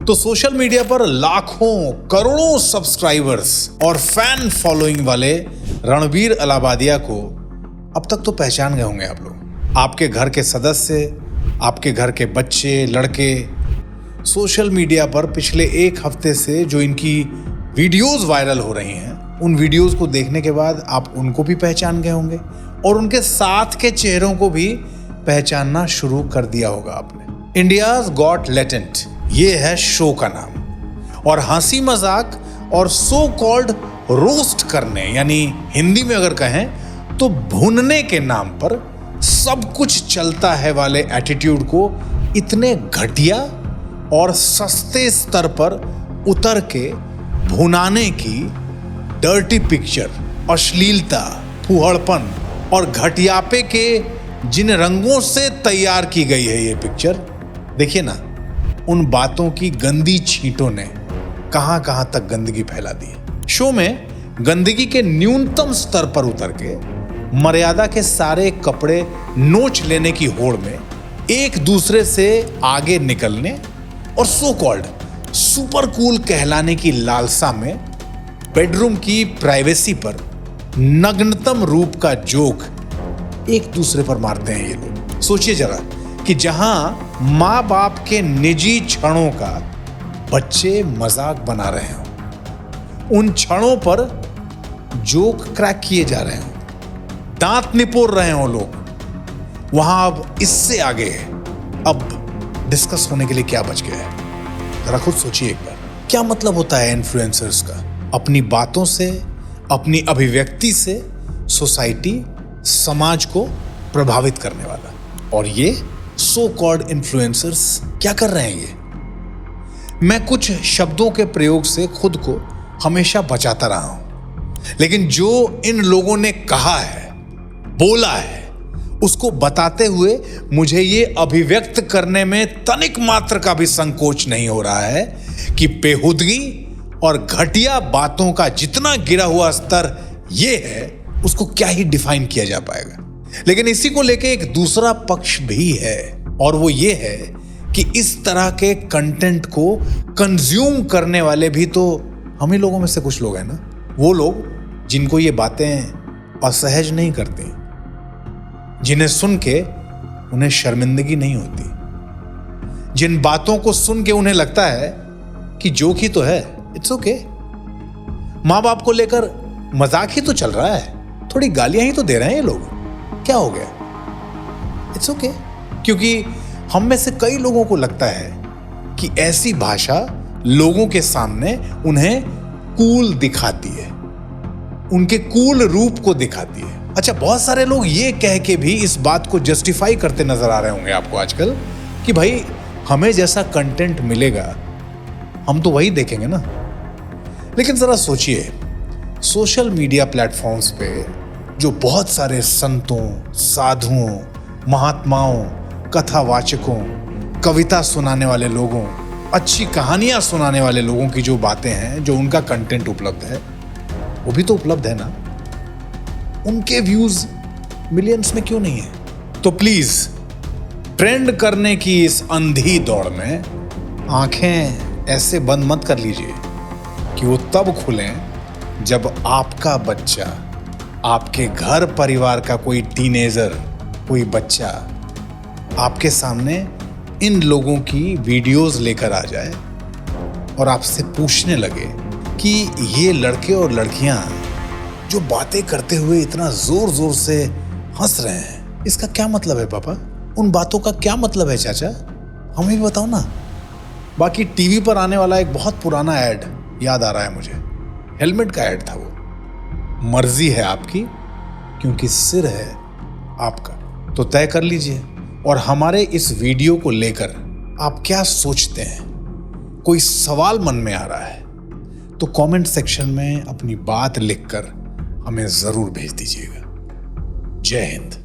तो social media पर लाखों करोड़ों सब्सक्राइबर्स और फैन फॉलोइंग वाले रणबीर अलाहाबादिया को अब तक तो पहचान गए होंगे आप लोग। आपके घर के सदस्य, आपके घर के बच्चे, लड़के सोशल मीडिया पर पिछले एक हफ्ते से जो इनकी वीडियोस वायरल हो रही हैं, उन वीडियोस को देखने के बाद आप उनको भी पहचान गए होंगे और उनके साथ के चेहरों को भी पहचानना शुरू कर दिया होगा आपने। इंडियाज गॉट टैलेंट, ये है शो का नाम। और हंसी मजाक और सो कॉल्ड रोस्ट करने, यानी हिंदी में अगर कहें तो भूनने के नाम पर सब कुछ चलता है वाले एटीट्यूड को इतने घटिया और सस्ते स्तर पर उतर के भुनाने की डर्टी पिक्चर, अश्लीलता, फुहड़पन और घटियापे के जिन रंगों से तैयार की गई है ये पिक्चर, देखिए ना, उन बातों की गंदी छींटों ने कहां कहां तक गंदगी फैला दी है। शो में गंदगी के न्यूनतम स्तर पर उतर के मर्यादा के सारे कपड़े नोच लेने की होड़ में एक दूसरे से आगे निकलने और सो कॉल्ड सुपर कूल कहलाने की लालसा में बेडरूम की प्राइवेसी पर नग्नतम रूप का जोक एक दूसरे पर मारते हैं ये लोग। सोचिए जरा कि जहां माँ बाप के निजी क्षणों का बच्चे मजाक बना रहे हों, उन क्षणों पर जोक क्रैक किए जा रहे हों, दांत निपोर रहे हों लोग, वहां अब इससे आगे है। अब डिस्कस होने के लिए क्या बच गया है? जरा खुद सोचिए एक बार, क्या मतलब होता है इन्फ्लुएंसर्स का? अपनी बातों से, अपनी अभिव्यक्ति से सोसाइटी, समाज को प्रभावित करने वाला। और ये सो कॉल्ड इन्फ्लुएंसर्स क्या कर रहे हैं ये? मैं कुछ शब्दों के प्रयोग से खुद को हमेशा बचाता रहा हूं, लेकिन जो इन लोगों ने कहा है, बोला है, उसको बताते हुए मुझे ये अभिव्यक्त करने में तनिक मात्र का भी संकोच नहीं हो रहा है कि बेहुदगी और घटिया बातों का जितना गिरा हुआ स्तर ये है, उसको क्या ही डिफाइन किया जा पाएगा। लेकिन इसी को लेके एक दूसरा पक्ष भी है, और वो ये है कि इस तरह के कंटेंट को कंज्यूम करने वाले भी तो हम ही लोगों में से कुछ लोग हैं ना। वो लोग जिनको ये बातें असहज नहीं करती, जिन्हें सुन के उन्हें शर्मिंदगी नहीं होती, जिन बातों को सुन के उन्हें लगता है कि जोक ही तो है, इट्स ओके। माँ बाप को लेकर मजाक ही तो चल रहा है, थोड़ी गालियां ही तो दे रहे हैं ये लोग, क्या हो गया? It's okay. क्योंकि हम में से कई लोगों को लगता है कि ऐसी भाषा लोगों के सामने उन्हें कूल दिखाती है, उनके कूल रूप को दिखाती है। अच्छा, बहुत सारे लोग ये कह के भी इस बात को जस्टिफाई करते नजर आ रहे होंगे आपको आजकल कि भाई हमें जैसा कंटेंट मिलेगा हम तो वही देखेंगे ना। लेकिन जरा सोचिए, सोशल मीडिया प्लेटफॉर्म्स पे जो बहुत सारे संतों, साधुओं, महात्माओं, कथावाचकों, कविता सुनाने वाले लोगों, अच्छी कहानियां सुनाने वाले लोगों की जो बातें हैं, जो उनका कंटेंट उपलब्ध है, वो भी तो उपलब्ध है ना। उनके व्यूज मिलियंस में क्यों नहीं है? तो प्लीज ट्रेंड करने की इस अंधी दौड़ में आंखें ऐसे बंद मत कर लीजिए कि वो तब खुलें जब आपका बच्चा, आपके घर परिवार का कोई टीनेजर, कोई बच्चा आपके सामने इन लोगों की वीडियोस लेकर आ जाए और आपसे पूछने लगे कि ये लड़के और लड़कियां जो बातें करते हुए इतना जोर जोर से हंस रहे हैं, इसका क्या मतलब है पापा? उन बातों का क्या मतलब है चाचा? हमें भी बताओ ना। बाकी टीवी पर आने वाला एक बहुत पुराना ऐड याद आ रहा है मुझे, हेलमेट का ऐड था वो। मर्जी है आपकी, क्योंकि सिर है आपका, तो तय कर लीजिए। और हमारे इस वीडियो को लेकर आप क्या सोचते हैं? कोई सवाल मन में आ रहा है तो कमेंट सेक्शन में अपनी बात लिखकर हमें जरूर भेज दीजिएगा। जय हिंद।